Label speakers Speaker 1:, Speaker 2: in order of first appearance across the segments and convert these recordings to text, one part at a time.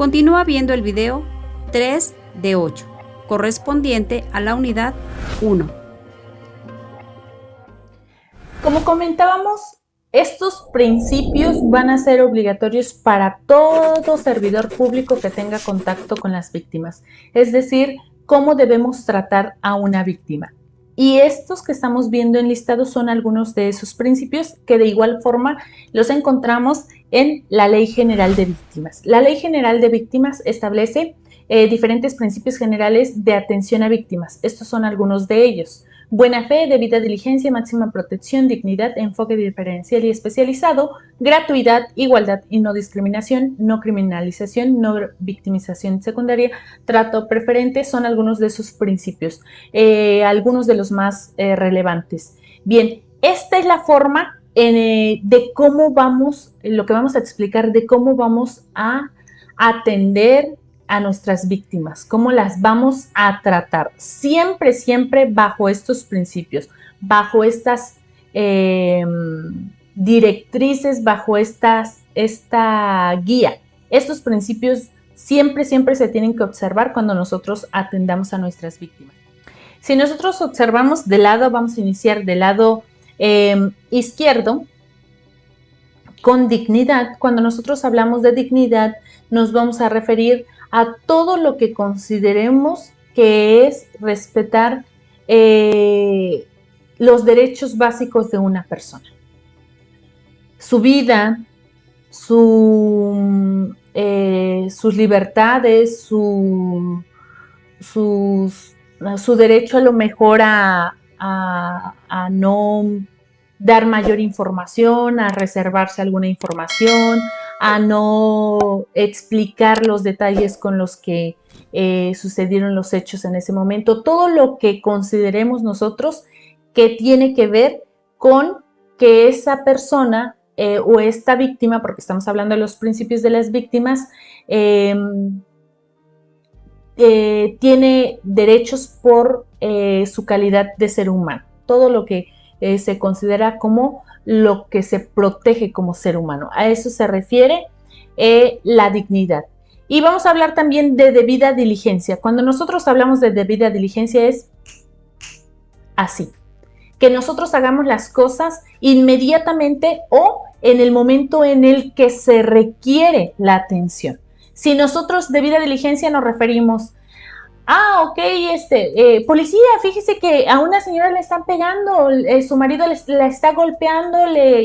Speaker 1: Continúa viendo el video 3 de 8, correspondiente a la unidad 1.
Speaker 2: Como comentábamos, estos principios van a ser obligatorios para todo servidor público que tenga contacto con las víctimas, es decir, cómo debemos tratar a una víctima. Y estos que estamos viendo enlistados son algunos de esos principios que de igual forma los encontramos en la Ley General de Víctimas. La Ley General de Víctimas establece diferentes principios generales de atención a víctimas. Estos son algunos de ellos. Buena fe, debida diligencia, máxima protección, dignidad, enfoque diferencial y especializado, gratuidad, igualdad y no discriminación, no criminalización, no victimización secundaria, trato preferente, son algunos de sus principios, algunos de los más relevantes. Bien, esta es la forma de cómo vamos, lo que vamos a explicar de cómo vamos a atender a nuestras víctimas, cómo las vamos a tratar, siempre, siempre bajo estos principios, bajo estas directrices, bajo esta guía. Estos principios siempre, siempre se tienen que observar cuando nosotros atendamos a nuestras víctimas. Si nosotros observamos de lado, vamos a iniciar del lado izquierdo, con dignidad. Cuando nosotros hablamos de dignidad, nos vamos a referir a todo lo que consideremos que es respetar los derechos básicos de una persona. Su vida, sus libertades, su derecho a lo mejor a no dar mayor información, a reservarse alguna información, a no explicar los detalles con los que sucedieron los hechos en ese momento. Todo lo que consideremos nosotros que tiene que ver con que esa persona o esta víctima, porque estamos hablando de los principios de las víctimas, tiene derechos por su calidad de ser humano. Todo lo que se considera como lo que se protege como ser humano. A eso se refiere la dignidad. Y vamos a hablar también de debida diligencia. Cuando nosotros hablamos de debida diligencia es así, que nosotros hagamos las cosas inmediatamente o en el momento en el que se requiere la atención. Si nosotros debida diligencia nos referimos ok, policía, fíjese que a una señora le están pegando, su marido la está golpeando,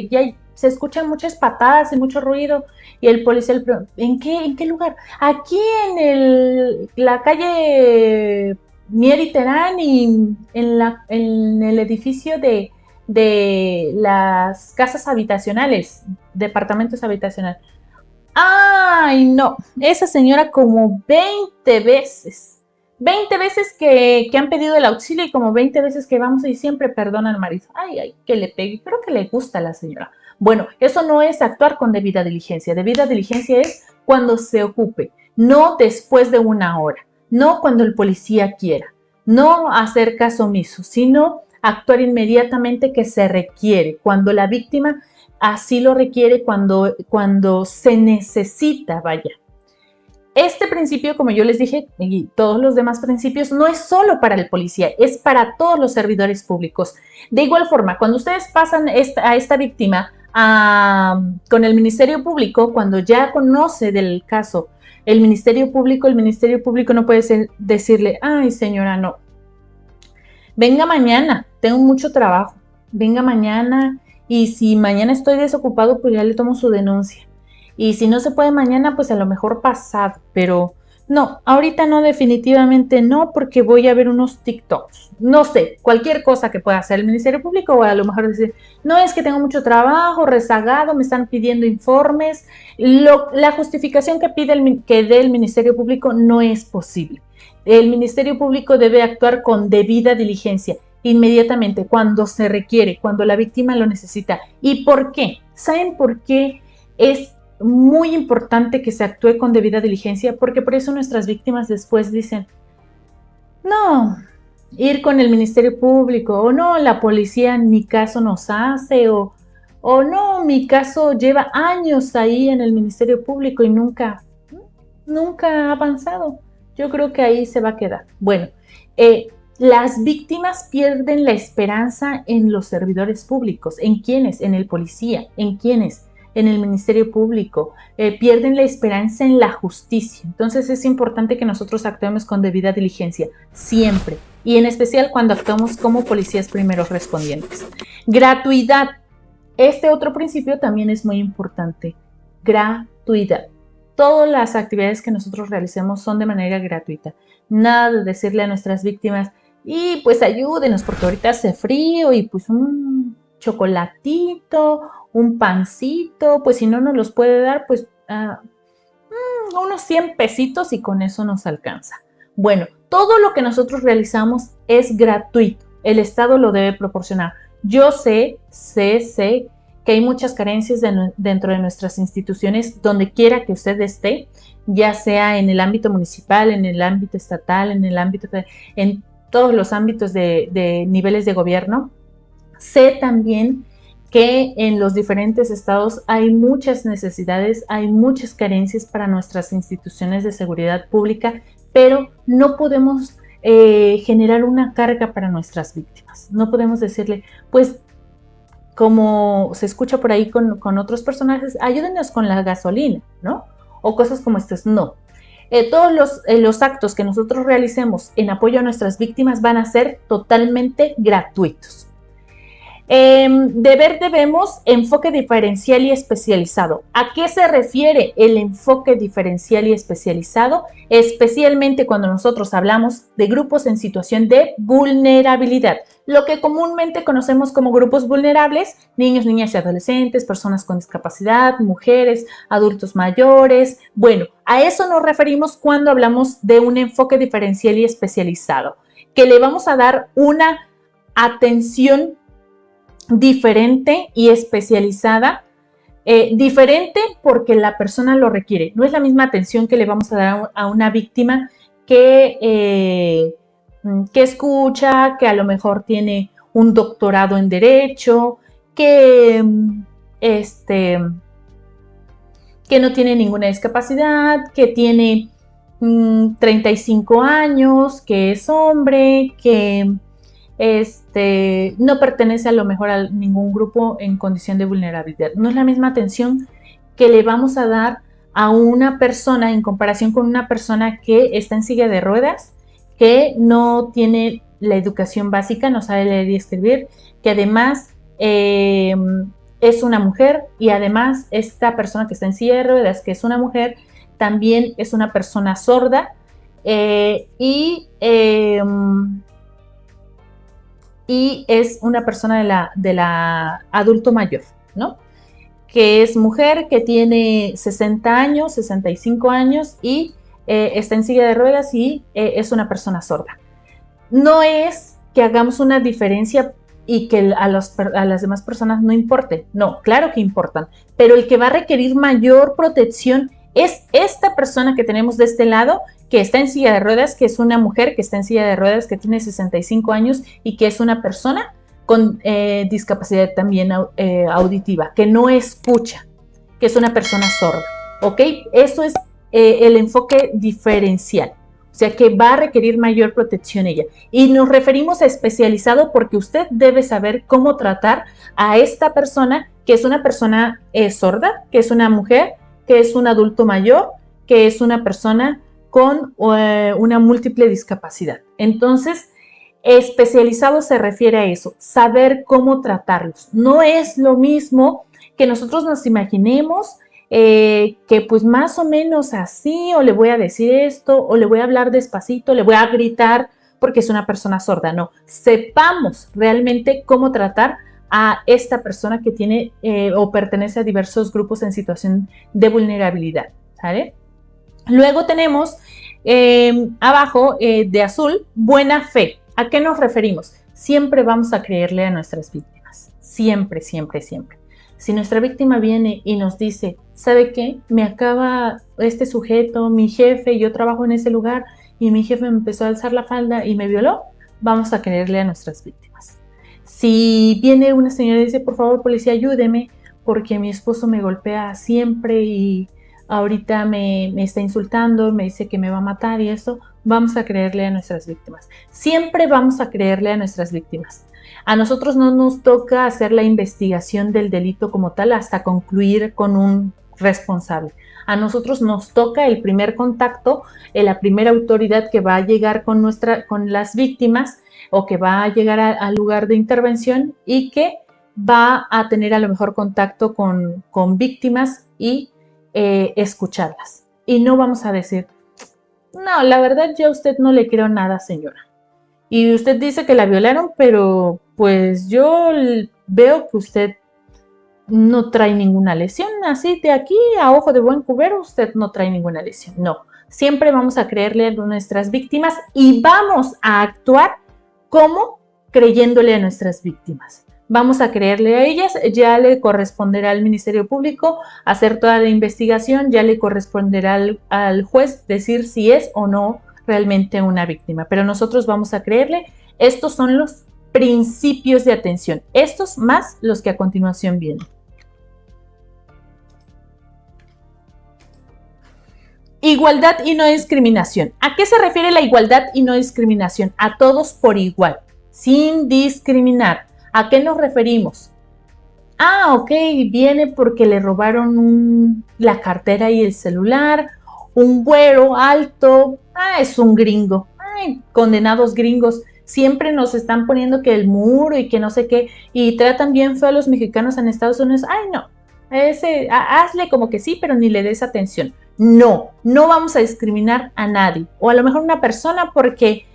Speaker 2: ya se escuchan muchas patadas y mucho ruido, y el policía le pregunta, ¿en qué lugar? Aquí en la calle Mier y Terán y en el edificio de las casas habitacionales, departamentos habitacionales. Ay, no, esa señora como 20 veces que han pedido el auxilio y como 20 veces que vamos y siempre perdona al marido. Ay, que le pegue, creo que le gusta a la señora. Bueno, eso no es actuar con debida diligencia. Debida diligencia es cuando se ocupe, no después de una hora, no cuando el policía quiera, no hacer caso omiso, sino actuar inmediatamente que se requiere, cuando la víctima así lo requiere, cuando se necesita, vaya. Este principio, como yo les dije, y todos los demás principios, no es solo para el policía, es para todos los servidores públicos. De igual forma, cuando ustedes pasan a esta víctima con el Ministerio Público, cuando ya conoce del caso el Ministerio Público no puede decirle, ay señora, no, venga mañana, tengo mucho trabajo, venga mañana, y si mañana estoy desocupado, pues ya le tomo su denuncia. Y si no se puede mañana, pues a lo mejor pasado, pero no, ahorita no, definitivamente no, porque voy a ver unos TikToks. No sé, cualquier cosa que pueda hacer el Ministerio Público, o a lo mejor decir, no, es que tengo mucho trabajo, rezagado, me están pidiendo informes. La justificación que dé el Ministerio Público no es posible. El Ministerio Público debe actuar con debida diligencia, inmediatamente, cuando se requiere, cuando la víctima lo necesita. ¿Y por qué? ¿Saben por qué es muy importante que se actúe con debida diligencia? Porque por eso nuestras víctimas después dicen, no, ir con el Ministerio Público, o no, la policía ni caso nos hace, o no, mi caso lleva años ahí en el Ministerio Público y nunca nunca ha avanzado. Yo creo que ahí se va a quedar. Bueno, las víctimas pierden la esperanza en los servidores públicos. ¿En quiénes? En el policía. ¿En quiénes? En el Ministerio Público. Pierden la esperanza en la justicia. Entonces es importante que nosotros actuemos con debida diligencia, siempre. Y en especial cuando actuamos como policías primeros respondientes. Gratuidad. Este otro principio también es muy importante. Gratuidad. Todas las actividades que nosotros realicemos son de manera gratuita. Nada de decirle a nuestras víctimas, y pues ayúdenos porque ahorita hace frío y pues un chocolatito, un pancito, pues si no nos los puede dar, pues unos 100 pesitos y con eso nos alcanza. Bueno, todo lo que nosotros realizamos es gratuito. El Estado lo debe proporcionar. Yo sé que hay muchas carencias dentro de nuestras instituciones, donde quiera que usted esté, ya sea en el ámbito municipal, en el ámbito estatal, en todos los ámbitos de niveles de gobierno. Sé también que en los diferentes estados hay muchas necesidades, hay muchas carencias para nuestras instituciones de seguridad pública, pero no podemos generar una carga para nuestras víctimas. No podemos decirle, pues, como se escucha por ahí con otros personajes, ayúdenos con la gasolina, ¿no? O cosas como estas, no. Todos los actos que nosotros realicemos en apoyo a nuestras víctimas van a ser totalmente gratuitos. Debemos enfoque diferencial y especializado. ¿A qué se refiere el enfoque diferencial y especializado? Especialmente cuando nosotros hablamos de grupos en situación de vulnerabilidad, lo que comúnmente conocemos como grupos vulnerables: niños, niñas y adolescentes, personas con discapacidad, mujeres, adultos mayores. Bueno, a eso nos referimos cuando hablamos de un enfoque diferencial y especializado, que le vamos a dar una atención diferente y especializada. Diferente porque la persona lo requiere. No es la misma atención que le vamos a dar a una víctima que escucha, que a lo mejor tiene un doctorado en derecho, que no tiene ninguna discapacidad, que tiene 35 años, que es hombre, que no pertenece a lo mejor a ningún grupo en condición de vulnerabilidad. No es la misma atención que le vamos a dar a una persona en comparación con una persona que está en silla de ruedas, que no tiene la educación básica, no sabe leer y escribir, que además es una mujer, y además esta persona que está en silla de ruedas, que es una mujer, también es una persona sorda, y es una persona de la adulto mayor, ¿no? Que es mujer, que tiene 60 años, 65 años y está en silla de ruedas y es una persona sorda. No es que hagamos una diferencia y que a las demás personas no importe. No, claro que importan, pero el que va a requerir mayor protección es esta persona que tenemos de este lado, que está en silla de ruedas, que es una mujer que está en silla de ruedas, que tiene 65 años y que es una persona con discapacidad también auditiva, que no escucha, que es una persona sorda, ¿ok? Eso es el enfoque diferencial, o sea que va a requerir mayor protección ella. Y nos referimos a especializado porque usted debe saber cómo tratar a esta persona, que es una persona sorda, que es una mujer, que es un adulto mayor, que es una persona con una múltiple discapacidad. Entonces, especializado se refiere a eso, saber cómo tratarlos. No es lo mismo que nosotros nos imaginemos que pues más o menos así, o le voy a decir esto, o le voy a hablar despacito, le voy a gritar porque es una persona sorda. No, sepamos realmente cómo tratar a esta persona que tiene o pertenece a diversos grupos en situación de vulnerabilidad, ¿vale? Luego tenemos abajo de azul, buena fe. ¿A qué nos referimos? Siempre vamos a creerle a nuestras víctimas. Siempre, siempre, siempre. Si nuestra víctima viene y nos dice, ¿sabe qué? Me acaba este sujeto, mi jefe, yo trabajo en ese lugar y mi jefe me empezó a alzar la falda y me violó, vamos a creerle a nuestras víctimas. Si viene una señora y dice, por favor, policía, ayúdeme porque mi esposo me golpea siempre y ahorita me está insultando, me dice que me va a matar y eso, vamos a creerle a nuestras víctimas. Siempre vamos a creerle a nuestras víctimas. A nosotros no nos toca hacer la investigación del delito como tal hasta concluir con un responsable. A nosotros nos toca el primer contacto, la primera autoridad que va a llegar con las víctimas o que va a llegar al lugar de intervención y que va a tener a lo mejor contacto con víctimas y escucharlas. Y no vamos a decir, no, la verdad yo a usted no le creo nada, señora. Y usted dice que la violaron, pero pues yo veo que usted no trae ninguna lesión. Así de aquí a ojo de buen cubero, usted no trae ninguna lesión. No, siempre vamos a creerle a nuestras víctimas y vamos a actuar como creyéndole a nuestras víctimas. Vamos a creerle a ellas, ya le corresponderá al Ministerio Público hacer toda la investigación, ya le corresponderá al juez decir si es o no realmente una víctima, pero nosotros vamos a creerle. Estos son los principios de atención, estos más los que a continuación vienen. Igualdad y no discriminación. ¿A qué se refiere la igualdad y no discriminación? A todos por igual, sin discriminar. ¿A qué nos referimos? Ah, ok, viene porque le robaron la cartera y el celular, un güero alto, es un gringo. Ay, condenados gringos, siempre nos están poniendo que el muro y que no sé qué, y tratan bien feo a los mexicanos en Estados Unidos. Ay, no, hazle como que sí, pero ni le des atención. No, no vamos a discriminar a nadie, o a lo mejor una persona porque,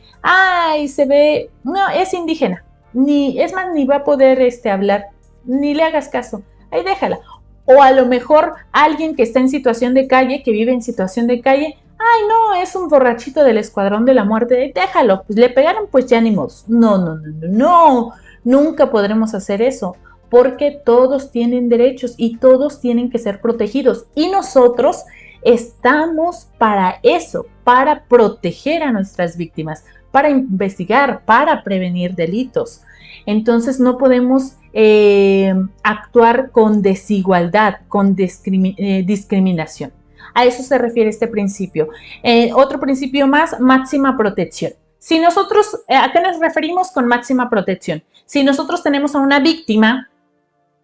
Speaker 2: se ve, no, es indígena, es más, ni va a poder hablar, ni le hagas caso, ahí déjala. O a lo mejor alguien que está en situación de calle, que vive en situación de calle, no, es un borrachito del escuadrón de la muerte, déjalo, pues le pegaron, pues ya ni modo. No, nunca podremos hacer eso, porque todos tienen derechos y todos tienen que ser protegidos, y nosotros estamos para eso, para proteger a nuestras víctimas, para investigar, para prevenir delitos. Entonces no podemos actuar con desigualdad, con discriminación. A eso se refiere este principio. Otro principio más, máxima protección. Si nosotros, ¿a qué nos referimos con máxima protección? Si nosotros tenemos a una víctima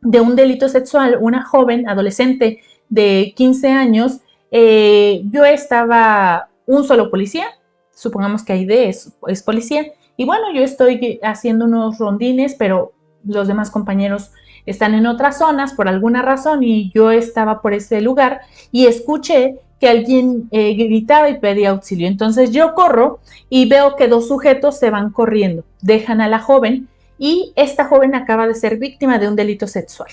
Speaker 2: de un delito sexual, una joven adolescente de 15 años, yo estaba un solo policía, supongamos que Aide es policía, y bueno, yo estoy haciendo unos rondines, pero los demás compañeros están en otras zonas por alguna razón y yo estaba por ese lugar y escuché que alguien gritaba y pedía auxilio. Entonces yo corro y veo que dos sujetos se van corriendo, dejan a la joven y esta joven acaba de ser víctima de un delito sexual.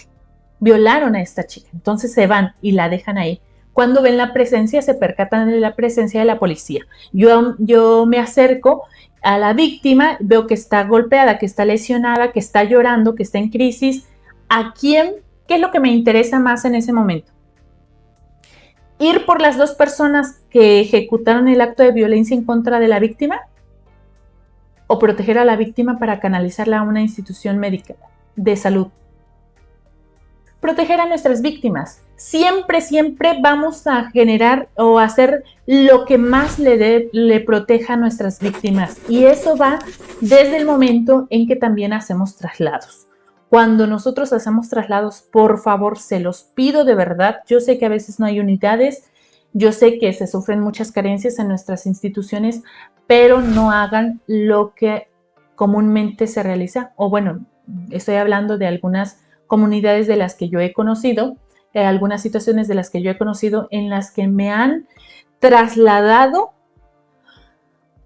Speaker 2: Violaron a esta chica, entonces se van y la dejan ahí. Cuando ven la presencia, se percatan de la presencia de la policía. Yo me acerco a la víctima, veo que está golpeada, que está lesionada, que está llorando, que está en crisis. ¿A quién? ¿Qué es lo que me interesa más en ese momento? ¿Ir por las dos personas que ejecutaron el acto de violencia en contra de la víctima? ¿O proteger a la víctima para canalizarla a una institución médica de salud? Proteger a nuestras víctimas. Siempre vamos a generar o hacer lo que más le proteja a nuestras víctimas. Y eso va desde el momento en que también hacemos traslados. Cuando nosotros hacemos traslados, por favor, se los pido de verdad. Yo sé que a veces no hay unidades, yo sé que se sufren muchas carencias en nuestras instituciones, pero no hagan lo que comúnmente se realiza. O bueno, estoy hablando de algunas comunidades de las que yo he conocido, algunas situaciones de las que yo he conocido en las que me han trasladado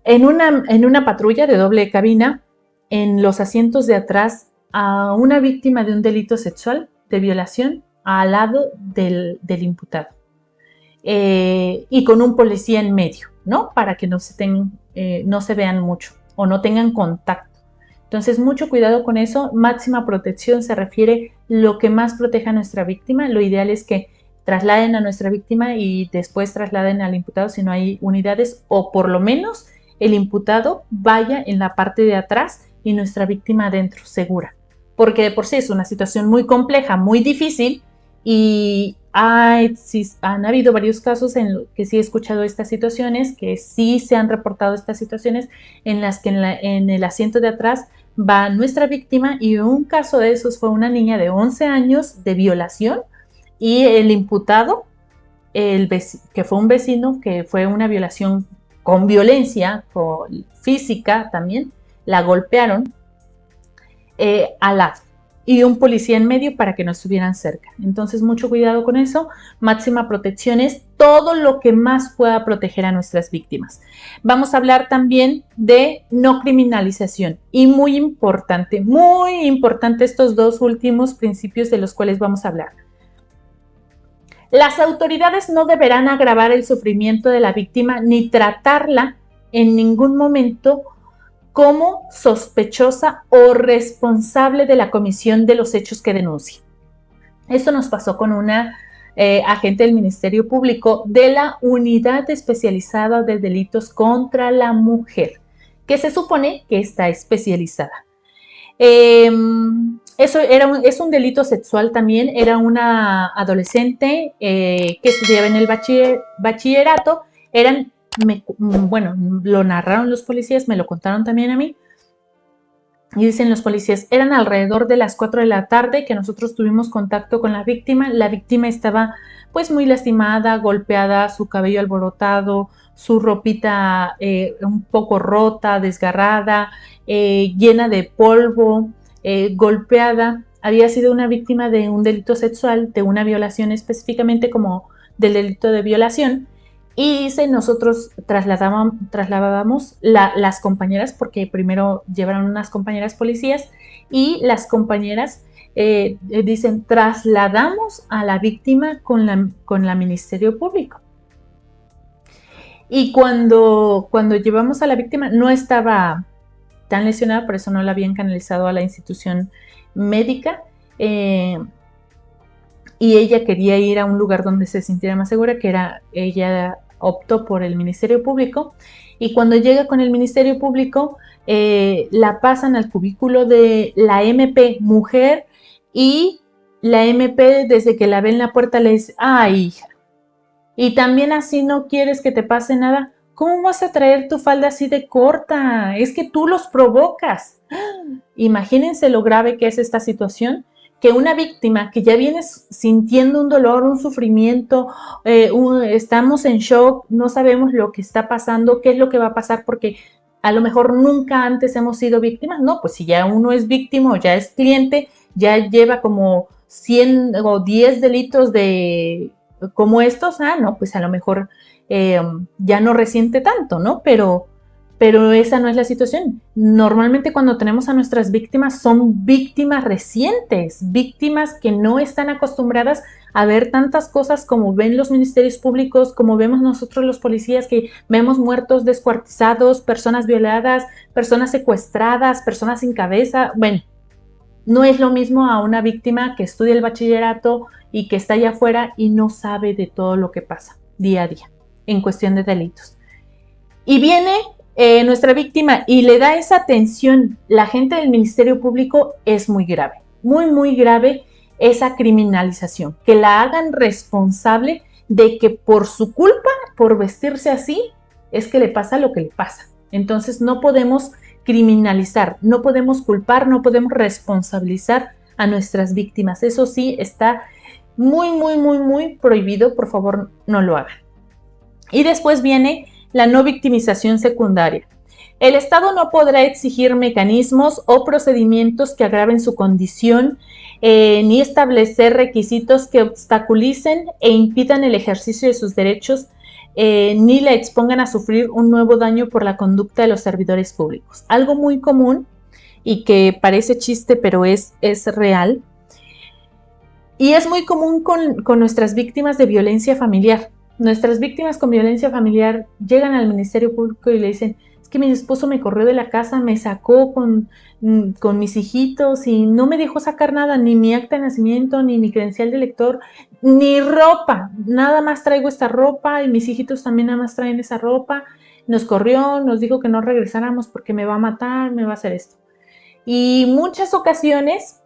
Speaker 2: en una patrulla de doble cabina, en los asientos de atrás, a una víctima de un delito sexual, de violación, al lado del imputado. Y con un policía en medio, ¿no? Para que no se vean mucho o no tengan contacto. Entonces, mucho cuidado con eso. Máxima protección se refiere lo que más proteja a nuestra víctima. Lo ideal es que trasladen a nuestra víctima y después trasladen al imputado si no hay unidades, o por lo menos el imputado vaya en la parte de atrás y nuestra víctima adentro, segura. Porque de por sí es una situación muy compleja, muy difícil, y Sí, han habido varios casos en los que sí he escuchado estas situaciones, que sí se han reportado estas situaciones en las que en el asiento de atrás va nuestra víctima, y un caso de esos fue una niña de 11 años de violación, y el imputado, que fue un vecino, que fue una violación con violencia física también, la golpearon al lado, y un policía en medio para que no estuvieran cerca. Entonces, mucho cuidado con eso. Máxima protección es todo lo que más pueda proteger a nuestras víctimas. Vamos a hablar también de no criminalización, y muy importante estos dos últimos principios de los cuales vamos a hablar. Las autoridades no deberán agravar el sufrimiento de la víctima ni tratarla en ningún momento como sospechosa o responsable de la comisión de los hechos que denuncie. Esto nos pasó con una agente del Ministerio Público de la Unidad Especializada de Delitos contra la Mujer, que se supone que está especializada. Es un delito sexual también. Era una adolescente que estudiaba en el bachillerato. Bueno, lo narraron los policías, me lo contaron también a mí. Y dicen los policías, eran alrededor de las 4 de la tarde que nosotros tuvimos contacto con la víctima. La víctima estaba pues muy lastimada, golpeada, su cabello alborotado, su ropita un poco rota, desgarrada, llena de polvo, golpeada. Había sido una víctima de un delito sexual, de una violación específicamente, como del delito de violación. Y dice, nosotros trasladábamos las compañeras, porque primero llevaron unas compañeras policías, y las compañeras dicen, trasladamos a la víctima con la Ministerio Público. Y cuando llevamos a la víctima, no estaba tan lesionada, por eso no la habían canalizado a la institución médica. Y ella quería ir a un lugar donde se sintiera más segura, ella optó por el Ministerio Público. Y cuando llega con el Ministerio Público, la pasan al cubículo de la MP mujer, y la MP, desde que la ve en la puerta, le dice, ay, hija, y también así no quieres que te pase nada. ¿Cómo vas a traer tu falda así de corta? Es que tú los provocas. Imagínense lo grave que es esta situación, que una víctima que ya viene sintiendo un dolor, un sufrimiento, estamos en shock, no sabemos lo que está pasando, qué es lo que va a pasar, porque a lo mejor nunca antes hemos sido víctimas. No, pues si ya uno es víctima o ya es cliente, ya lleva como 100 o 10 delitos como estos, no, pues a lo mejor ya no resiente tanto, ¿no? Pero esa no es la situación. Normalmente cuando tenemos a nuestras víctimas, son víctimas recientes, víctimas que no están acostumbradas a ver tantas cosas como ven los ministerios públicos, como vemos nosotros los policías, que vemos muertos, descuartizados, personas violadas, personas secuestradas, personas sin cabeza. Bueno, no es lo mismo a una víctima que estudia el bachillerato y que está allá afuera y no sabe de todo lo que pasa día a día en cuestión de delitos. Y viene nuestra víctima y le da esa atención. La gente del Ministerio Público, es muy grave, muy grave esa criminalización, que la hagan responsable de que por su culpa, por vestirse así, es que le pasa lo que le pasa. Entonces no podemos criminalizar, no podemos culpar, no podemos responsabilizar a nuestras víctimas. Eso sí está muy prohibido. Por favor, no lo hagan. Y después viene la no victimización secundaria. El Estado no podrá exigir mecanismos o procedimientos que agraven su condición, ni establecer requisitos que obstaculicen e impidan el ejercicio de sus derechos, ni la expongan a sufrir un nuevo daño por la conducta de los servidores públicos. Algo muy común y que parece chiste, pero es real. Y es muy común con nuestras víctimas de violencia familiar. Nuestras víctimas con violencia familiar llegan al Ministerio Público y le dicen, es que mi esposo me corrió de la casa, me sacó con mis hijitos y no me dejó sacar nada, ni mi acta de nacimiento, ni mi credencial de lector, ni ropa. Nada más traigo esta ropa y mis hijitos también nada más traen esa ropa. Nos corrió, nos dijo que no regresáramos porque me va a matar, me va a hacer esto. Y muchas ocasiones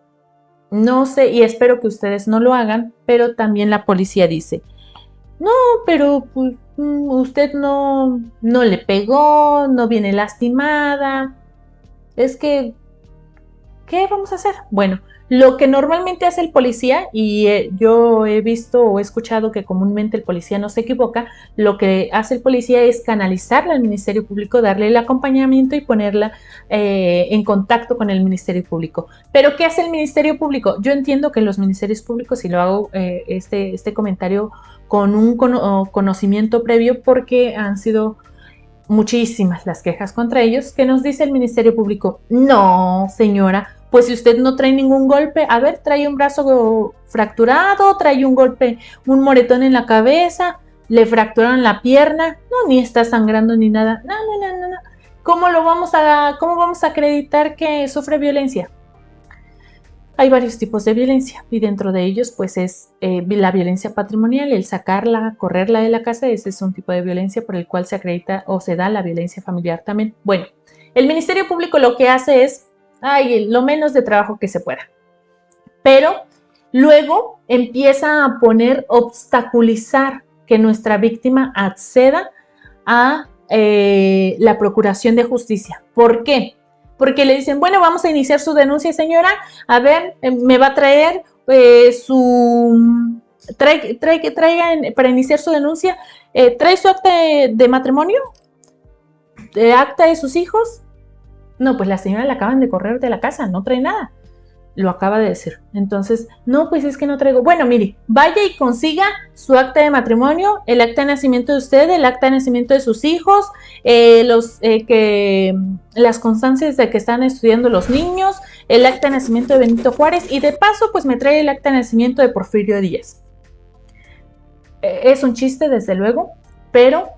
Speaker 2: No sé, y espero que ustedes no lo hagan, pero también la policía dice, no, pero pues, usted no le pegó, no viene lastimada. Es que, ¿qué vamos a hacer? Bueno, lo que normalmente hace el policía, y yo he visto o he escuchado que comúnmente el policía no se equivoca, lo que hace el policía es canalizarla al Ministerio Público, darle el acompañamiento y ponerla en contacto con el Ministerio Público. Pero ¿qué hace el Ministerio Público? Yo entiendo que los ministerios públicos, y lo hago este comentario con un conocimiento previo, porque han sido muchísimas las quejas contra ellos, que nos dice el Ministerio Público, no, señora, pues si usted no trae ningún golpe, a ver, trae un brazo fracturado, trae un golpe, un moretón en la cabeza, le fracturaron la pierna, no, ni está sangrando ni nada, no. ¿Cómo vamos a acreditar que sufre violencia? Hay varios tipos de violencia y dentro de ellos pues es la violencia patrimonial, el sacarla, correrla de la casa, ese es un tipo de violencia por el cual se acredita o se da la violencia familiar también. Bueno, el Ministerio Público lo que hace es lo menos de trabajo que se pueda, pero luego empieza a obstaculizar que nuestra víctima acceda a la procuración de justicia. ¿Por qué? Porque le dicen, bueno, vamos a iniciar su denuncia, señora, a ver, me va a traer traiga para iniciar su denuncia, trae su acta de matrimonio, acta de sus hijos. No, pues la señora la acaban de correr de la casa, no trae nada. Lo acaba de decir. Entonces, no, pues es que no traigo. Bueno, mire, vaya y consiga su acta de matrimonio, el acta de nacimiento de usted, el acta de nacimiento de sus hijos, las constancias de que están estudiando los niños, el acta de nacimiento de Benito Juárez y de paso, pues me trae el acta de nacimiento de Porfirio Díaz. Es un chiste, desde luego, pero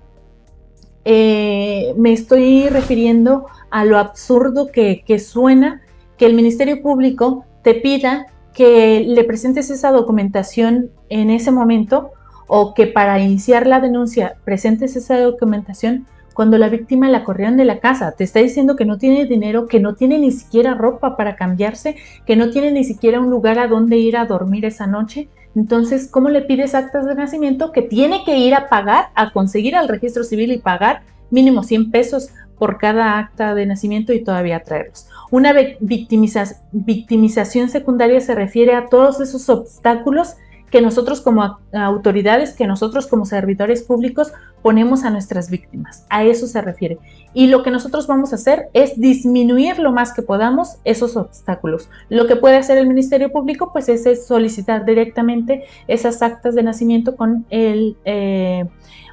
Speaker 2: me estoy refiriendo a lo absurdo que suena que el Ministerio Público te pida que le presentes esa documentación en ese momento o que para iniciar la denuncia presentes esa documentación cuando la víctima la corrieron de la casa. Te está diciendo que no tiene dinero, que no tiene ni siquiera ropa para cambiarse, que no tiene ni siquiera un lugar a donde ir a dormir esa noche. Entonces, ¿cómo le pides actas de nacimiento que tiene que ir a pagar, a conseguir al registro civil y pagar mínimo 100 pesos por cada acta de nacimiento y todavía traerlos? Una victimización secundaria se refiere a todos esos obstáculos que nosotros como autoridades, que nosotros como servidores públicos ponemos a nuestras víctimas. A eso se refiere. Y lo que nosotros vamos a hacer es disminuir lo más que podamos esos obstáculos. Lo que puede hacer el Ministerio Público pues es solicitar directamente esas actas de nacimiento con el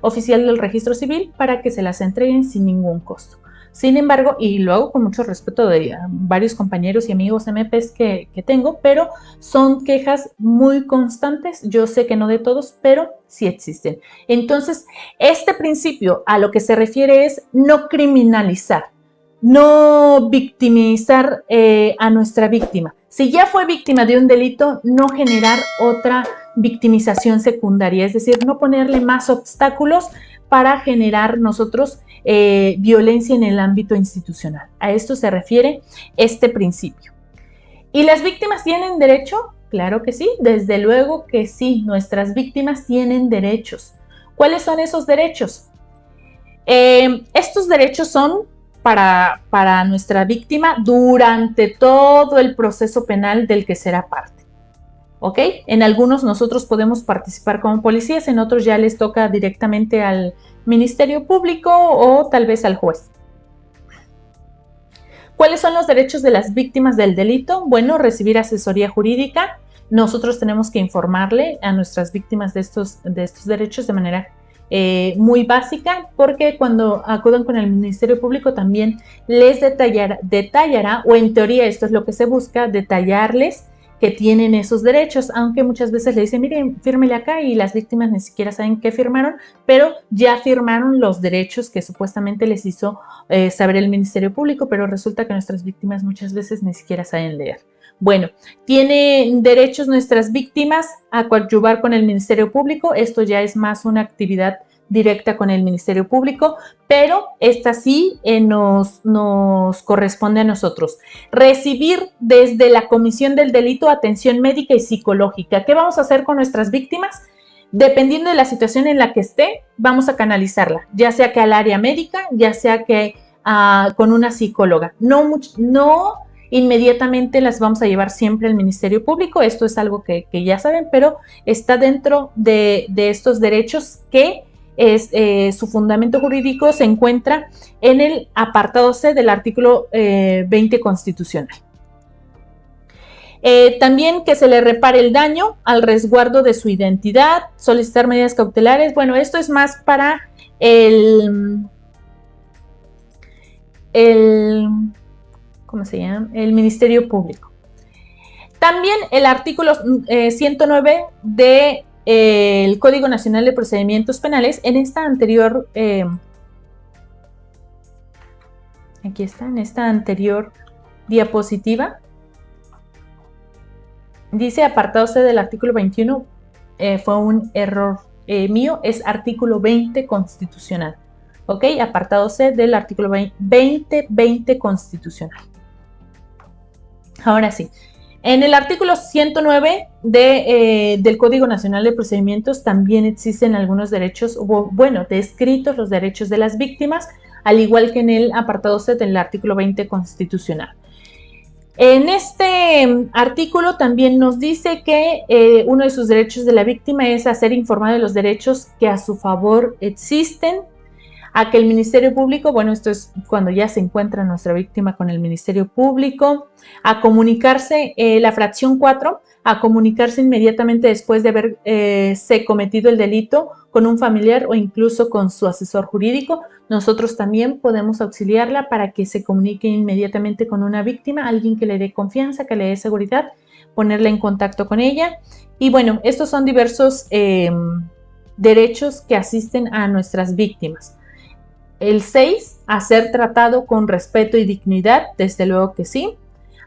Speaker 2: oficial del registro civil para que se las entreguen sin ningún costo. Sin embargo, y lo hago con mucho respeto de varios compañeros y amigos MPs que tengo, pero son quejas muy constantes. Yo sé que no de todos, pero sí existen. Entonces, este principio a lo que se refiere es no criminalizar, no victimizar a nuestra víctima. Si ya fue víctima de un delito, no generar otra victimización secundaria, es decir, no ponerle más obstáculos para generar nosotros violencia en el ámbito institucional. A esto se refiere este principio. ¿Y las víctimas tienen derecho? Claro que sí, desde luego que sí, nuestras víctimas tienen derechos. ¿Cuáles son esos derechos? Estos derechos son para nuestra víctima durante todo el proceso penal del que será parte. ¿Ok? En algunos nosotros podemos participar como policías, en otros ya les toca directamente al Ministerio Público o tal vez al juez. ¿Cuáles son los derechos de las víctimas del delito? Bueno, recibir asesoría jurídica. Nosotros tenemos que informarle a nuestras víctimas de estos derechos de manera muy básica, porque cuando acudan con el Ministerio Público también les detallará, o en teoría esto es lo que se busca, detallarles que tienen esos derechos, aunque muchas veces le dicen, miren, fírmele acá, y las víctimas ni siquiera saben qué firmaron, pero ya firmaron los derechos que supuestamente les hizo saber el Ministerio Público, pero resulta que nuestras víctimas muchas veces ni siquiera saben leer. Bueno, tienen derechos nuestras víctimas a coadyuvar con el Ministerio Público. Esto ya es más una actividad directa con el Ministerio Público, pero esta sí nos corresponde a nosotros. Recibir desde la comisión del delito atención médica y psicológica. ¿Qué vamos a hacer con nuestras víctimas? Dependiendo de la situación en la que esté, vamos a canalizarla, ya sea que al área médica, ya sea que con una psicóloga. No inmediatamente las vamos a llevar siempre al Ministerio Público, esto es algo que ya saben, pero está dentro de estos derechos que su fundamento jurídico se encuentra en el apartado C del artículo 20 constitucional. También que se le repare el daño al resguardo de su identidad, solicitar medidas cautelares. Bueno, esto es más para ¿cómo se llama? El Ministerio Público. También el artículo 109 del Código Nacional de Procedimientos Penales, en esta anterior, aquí está, en esta anterior diapositiva, dice apartado C del artículo 21, fue un error mío, es artículo 20 constitucional. ¿Ok? Apartado C del artículo 20 constitucional. Ahora sí, en el artículo 109 del Código Nacional de Procedimientos también existen algunos derechos, bueno, descritos los derechos de las víctimas, al igual que en el apartado C del artículo 20 constitucional. En este artículo también nos dice que uno de sus derechos de la víctima es a ser informada de los derechos que a su favor existen, a que el Ministerio Público, bueno, esto es cuando ya se encuentra nuestra víctima con el Ministerio Público, a comunicarse, la fracción 4, a comunicarse inmediatamente después de haberse cometido el delito con un familiar o incluso con su asesor jurídico. Nosotros también podemos auxiliarla para que se comunique inmediatamente con una víctima, alguien que le dé confianza, que le dé seguridad, ponerla en contacto con ella. Y bueno, estos son diversos derechos que asisten a nuestras víctimas. El 6, a ser tratado con respeto y dignidad, desde luego que sí.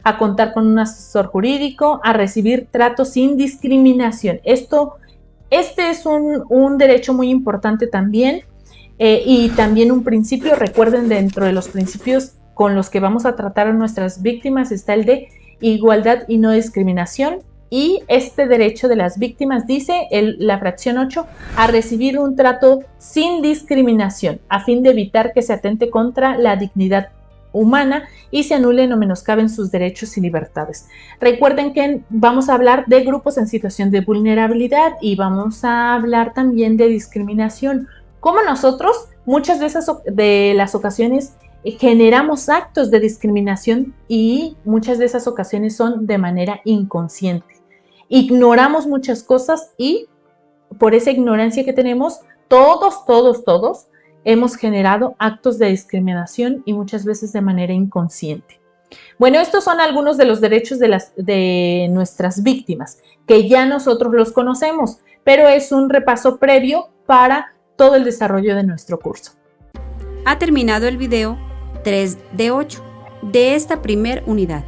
Speaker 2: A contar con un asesor jurídico, a recibir trato sin discriminación. Este es un derecho muy importante también y también un principio. Recuerden, dentro de los principios con los que vamos a tratar a nuestras víctimas está el de igualdad y no discriminación. Y este derecho de las víctimas dice, la fracción 8, a recibir un trato sin discriminación, a fin de evitar que se atente contra la dignidad humana y se anulen o menoscaben sus derechos y libertades. Recuerden que vamos a hablar de grupos en situación de vulnerabilidad y vamos a hablar también de discriminación. Como nosotros, muchas de las ocasiones generamos actos de discriminación y muchas de esas ocasiones son de manera inconsciente. Ignoramos muchas cosas y por esa ignorancia que tenemos, todos hemos generado actos de discriminación y muchas veces de manera inconsciente. Bueno, estos son algunos de los derechos de nuestras víctimas, que ya nosotros los conocemos, pero es un repaso previo para todo el desarrollo de nuestro curso.
Speaker 1: Ha terminado el video 3 de 8 de esta primera unidad.